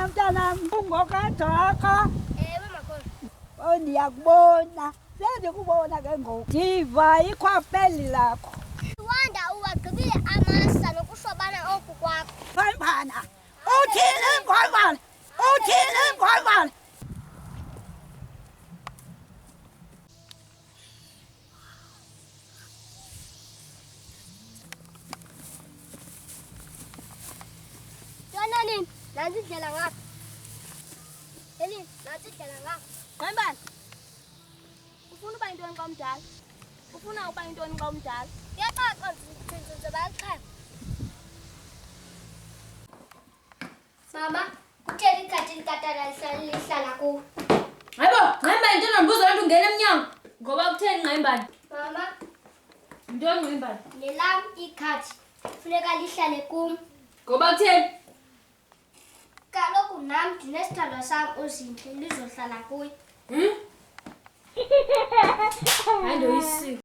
mntanam ungokajaka. Ewe makhulu. Oh ndiyakubona. Sendikubona ke ngoku. Ndiva ikhwapeli lakho. Wanda uwagqibile amasa nokushwabana oku kwakho. Fayibana. Uthini ngomana? Uthini ngomana? Yona nini? Nansi indlela ngapha. Elini, nansi indlela ngapha. Ngembani? Ufuna uba yintoni xa umdala? Ufuna uba yintoni xa umdala? Kuyacaca nje bayachema. Mama, kutheni ikhadi likatata lihlala kuwo? Hayibo, Ngqembani into nombuzo loo nto ungena emnyango. Ngoba kutheni Ngqembani? Mama, Yintoni Ngqembani? nelam ikhadi funeka lihlale kum. Ngoba kutheni? Kaloku nam ndinesithandwa sam uzinhle lizohlala kuye. Hayi ndoyisiko.